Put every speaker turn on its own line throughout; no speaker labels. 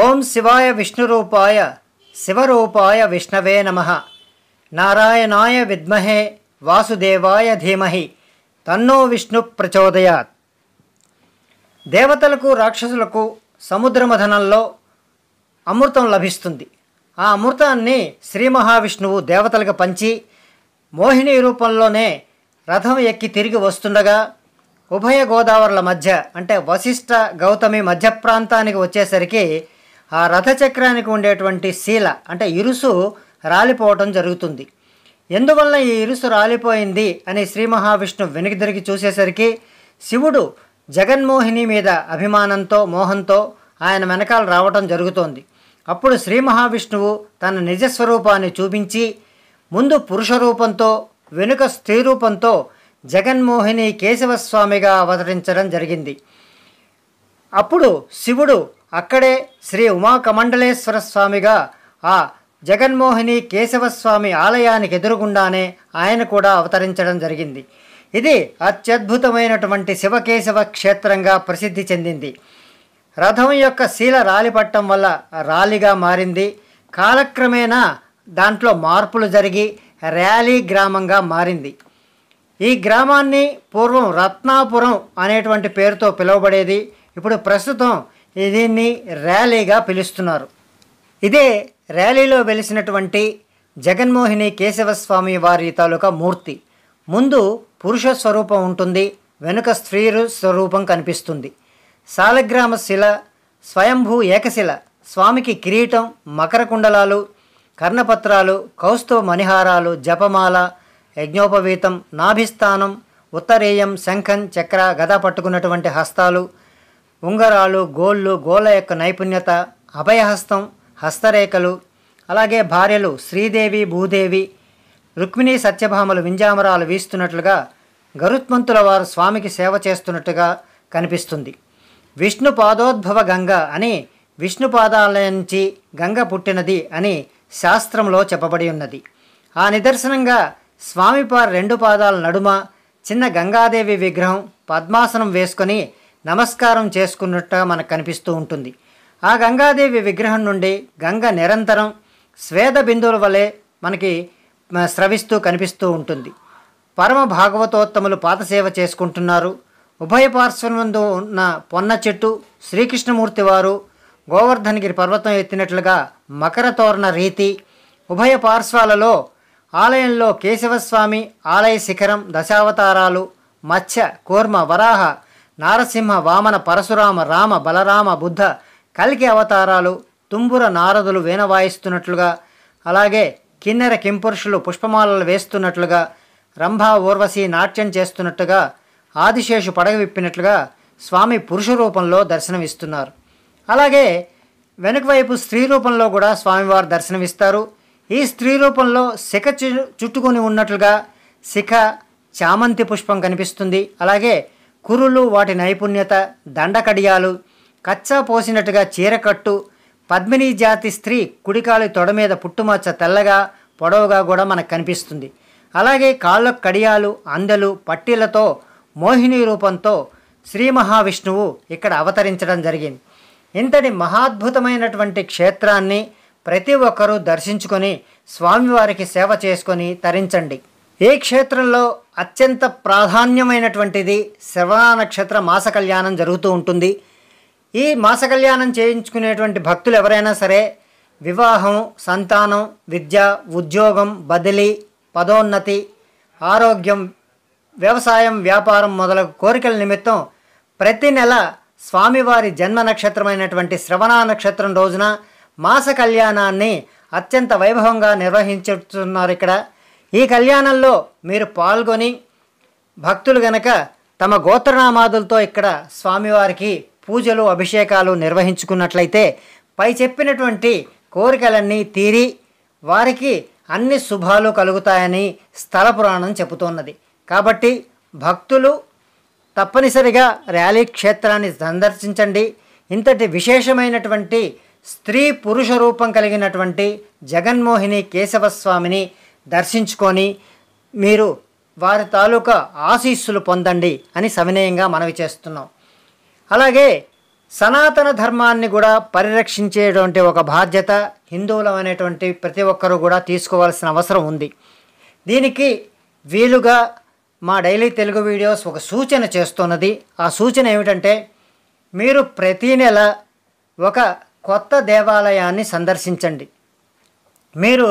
ఓం శివాయ విష్ణురూపాయ శివరూపాయ విష్ణవే నమః. నారాయణాయ విద్మహే వాసుదేవాయ ధీమహి తన్నో విష్ణు ప్రచోదయాత్. దేవతలకు రాక్షసులకు సముద్రమథనంలో అమృతం లభిస్తుంది. ఆ అమృతాన్ని శ్రీ మహావిష్ణువు దేవతలకు పంచి మోహిని రూపంలోనే రథం ఎక్కి తిరిగి వస్తుండగా ఉభయ గోదావరుల మధ్య అంటే వశిష్ఠ గౌతమి మధ్య ప్రాంతానికి వచ్చేసరికి ఆ రథచక్రానికి ఉండేటువంటి శీల అంటే ఇరుసు రాలిపోవటం జరుగుతుంది. ఎందువల్ల ఈ ఇరుసు రాలిపోయింది అని శ్రీ మహావిష్ణువు వెనక్కి తిరిగి చూసేసరికి శివుడు జగన్మోహిని మీద అభిమానంతో మోహంతో ఆయన వెనకాల రావటం జరుగుతోంది. అప్పుడు శ్రీ మహావిష్ణువు తన నిజస్వరూపాన్ని చూపించి ముందు పురుష రూపంతో వెనుక స్త్రీ రూపంతో జగన్మోహిని కేశవస్వామిగా అవతరించడం జరిగింది. అప్పుడు శివుడు అక్కడే శ్రీ ఉమాకమండలేశ్వర స్వామిగా ఆ జగన్మోహిని కేశవస్వామి ఆలయానికి ఎదురుగుండానే ఆయన కూడా అవతరించడం జరిగింది. ఇది అత్యద్భుతమైనటువంటి శివకేశవ క్షేత్రంగా ప్రసిద్ధి చెందింది. రథం యొక్క శీల రాలిపట్టం వల్ల రాలిగా మారింది. కాలక్రమేణా దాంట్లో మార్పులు జరిగి ర్యాలీ గ్రామంగా మారింది. ఈ గ్రామాన్ని పూర్వం రత్నాపురం అనేటువంటి పేరుతో పిలువబడేది. ఇప్పుడు ప్రస్తుతం దీన్ని ర్యాలీగా పిలుస్తున్నారు. ఇదే ర్యాలీలో వెలిసినటువంటి జగన్మోహిని కేశవస్వామి వారి తాలూకా మూర్తి. ముందు పురుష స్వరూపం ఉంటుంది, వెనుక స్త్రీ స్వరూపం కనిపిస్తుంది. సాలగ్రామ శిల, స్వయంభూ ఏకశిల, స్వామికి కిరీటం, మకర కుండలాలు, కర్ణపత్రాలు, కౌస్తుభ మణిహారాలు, జపమాల, యజ్ఞోపవీతం, నాభిస్థానం, ఉత్తరీయం, శంఖం, చక్ర, గద పట్టుకున్నటువంటి హస్తాలు, ఉంగరాలు, గోళ్ళు, గోళ్ళ యొక్క నైపుణ్యత, అభయహస్తం, హస్తరేఖలు, అలాగే భార్యలు శ్రీదేవి, భూదేవి, రుక్మిణీ సత్యభామలు వింజామరాలు వీస్తున్నట్లుగా గరుత్మంతుల వారు స్వామికి సేవ చేస్తున్నట్టుగా కనిపిస్తుంది. విష్ణు పాదోద్భవ గంగ అని విష్ణు పాదాల నుంచి గంగ పుట్టినది అని శాస్త్రంలో చెప్పబడి ఉన్నది. ఆ నిదర్శనంగా స్వామివారి రెండు పాదాల నడుమ చిన్న గంగాదేవి విగ్రహం పద్మాసనం వేసుకొని నమస్కారం చేసుకున్నట్టుగా మనకు కనిపిస్తూ ఉంటుంది. ఆ గంగాదేవి విగ్రహం నుండి గంగ నిరంతరం స్వేద బిందువుల వలె మనకి స్రవిస్తూ కనిపిస్తూ ఉంటుంది. పరమ భాగవతోత్తములు పాదసేవ చేసుకుంటున్నారు. ఉభయ పార్శ్వనందు ఉన్న పొన్న చెట్టు శ్రీకృష్ణమూర్తి వారు గోవర్ధనగిరి పర్వతం ఎత్తినట్లుగా మకర తోరణ రీతి, ఉభయ పార్శ్వాలలో ఆలయంలో కేశవస్వామి ఆలయ శిఖరం, దశావతారాలు, మత్స్య, కూర్మ, వరాహ, నారసింహ, వామన, పరశురామ, రామ, బలరామ, బుద్ధ, కల్కి అవతారాలు, తుంబుర నారదులు వీణ వాయిస్తున్నట్లుగా, అలాగే కిన్నెర కింపురుషులు పుష్పమాలలు వేస్తున్నట్లుగా, రంభా ఊర్వశి నాట్యం చేస్తున్నట్టుగా, ఆదిశేషు పడగ విప్పినట్లుగా స్వామి పురుష రూపంలో దర్శనమిస్తున్నారు. అలాగే వెనుక వైపు స్త్రీ రూపంలో కూడా స్వామివారు దర్శనమిస్తారు. ఈ స్త్రీ రూపంలో శిఖ చుట్టుకొని ఉన్నట్లుగా శిఖ, చామంతి పుష్పం కనిపిస్తుంది. అలాగే కురులు, వాటి నైపుణ్యత, దండకడియాలు, కచ్చా పోసినట్టుగా చీరకట్టు, పద్మినీ జాతి స్త్రీ కుడికాలి తొడ మీద పుట్టుమచ్చ తెల్లగా పొడవుగా కూడా మనకు కనిపిస్తుంది. అలాగే కాళ్ళ కడియాలు, అందెలు, పట్టీలతో మోహిని రూపంతో శ్రీ మహావిష్ణువు ఇక్కడ అవతరించడం జరిగింది. ఇంతటి మహాద్భుతమైనటువంటి క్షేత్రాన్ని ప్రతి ఒక్కరూ దర్శించుకొని స్వామివారికి సేవ చేసుకొని తరించండి. ఈ క్షేత్రంలో అత్యంత ప్రాధాన్యమైనటువంటిది శ్రవణ నక్షత్ర మాస కళ్యాణం జరుగుతూ ఉంటుంది. ఈ మాస కళ్యాణం చేయించుకునేటువంటి భక్తులు ఎవరైనా సరే వివాహం, సంతానం, విద్య, ఉద్యోగం, బదిలీ, పదోన్నతి, ఆరోగ్యం, వ్యవసాయం, వ్యాపారం మొదలగు కోరికల నిమిత్తం ప్రతి నెల స్వామివారి జన్మ నక్షత్రమైనటువంటి శ్రవణ నక్షత్రం రోజున మాస కళ్యాణాన్ని అత్యంత వైభవంగా నిర్వహించుతున్నారు ఇక్కడ. ఈ కళ్యాణంలో మీరు పాల్గొని భక్తులు గనక తమ గోత్రనామాదులతో ఇక్కడ స్వామివారికి పూజలు, అభిషేకాలు నిర్వహించుకున్నట్లయితే పై చెప్పినటువంటి కోరికలన్నీ తీరి వారికి అన్ని శుభాలు కలుగుతాయని స్థల పురాణం చెబుతున్నది. కాబట్టి భక్తులు తప్పనిసరిగా ర్యాలీ క్షేత్రాన్ని సందర్శించండి. ఇంతటి విశేషమైనటువంటి స్త్రీ పురుష రూపం కలిగినటువంటి జగన్మోహిని కేశవస్వామిని దర్శించుకొని మీరు వారి తాలూకా ఆశీస్సులు పొందండి అని సవినయంగా మనవి చేస్తున్నాం. అలాగే సనాతన ధర్మాన్ని కూడా పరిరక్షించేటువంటి ఒక బాధ్యత హిందువులం అనేటువంటి ప్రతి ఒక్కరూ కూడా తీసుకోవాల్సిన అవసరం ఉంది. దీనికి వీలుగా మా డైలీ తెలుగు వీడియోస్ ఒక సూచన చేస్తున్నది. ఆ సూచన ఏమిటంటే, మీరు ప్రతీ నెల ఒక కొత్త దేవాలయాన్ని సందర్శించండి. మీరు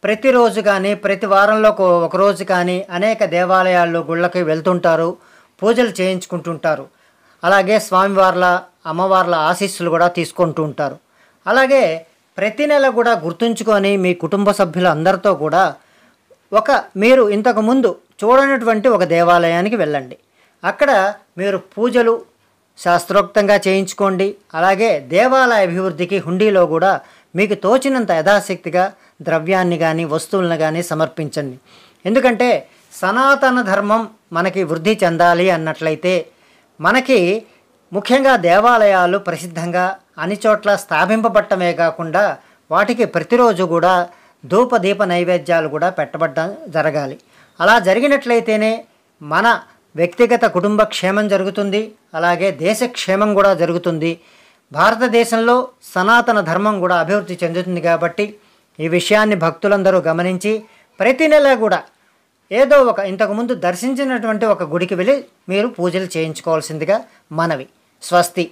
ప్రతిరోజు కానీ ప్రతి వారంలో ఒకరోజు కానీ అనేక దేవాలయాల్లో గుళ్ళకి వెళ్తుంటారు, పూజలు చేయించుకుంటుంటారు. అలాగే స్వామివార్ల అమ్మవార్ల ఆశీస్సులు కూడా తీసుకుంటూ ఉంటారు. అలాగే ప్రతి నెల కూడా గుర్తుంచుకొని మీ కుటుంబ సభ్యులు అందరితో కూడా మీరు ఇంతకుముందు చూడనటువంటి ఒక దేవాలయానికి వెళ్ళండి. అక్కడ మీరు పూజలు శాస్త్రోక్తంగా చేయించుకోండి. అలాగే దేవాలయ అభివృద్ధికి హుండీలో కూడా మీకు తోచినంత యథాశక్తిగా ద్రవ్యాన్ని కానీ వస్తువులను కానీ సమర్పించండి. ఎందుకంటే సనాతన ధర్మం మనకి వృద్ధి చెందాలి అన్నట్లయితే మనకి ముఖ్యంగా దేవాలయాలు ప్రసిద్ధంగా అన్ని చోట్ల స్థాపింపబట్టమే కాకుండా వాటికి ప్రతిరోజు కూడా ధూపదీప నైవేద్యాలు కూడా పెట్టబడ్డం జరగాలి. అలా జరిగినట్లయితేనే మన వ్యక్తిగత కుటుంబ క్షేమం జరుగుతుంది, అలాగే దేశ క్షేమం కూడా జరుగుతుంది. భారతదేశంలో సనాతన ధర్మం కూడా అభివృద్ధి చెందుతుంది. కాబట్టి ఈ విషయాన్ని భక్తులందరూ గమనించి ప్రతి నెల కూడా ఏదో ఇంతకుముందు దర్శించినటువంటి ఒక గుడికి వెళ్ళి మీరు పూజలు చేయించుకోవాల్సిందిగా మనవి. స్వస్తి.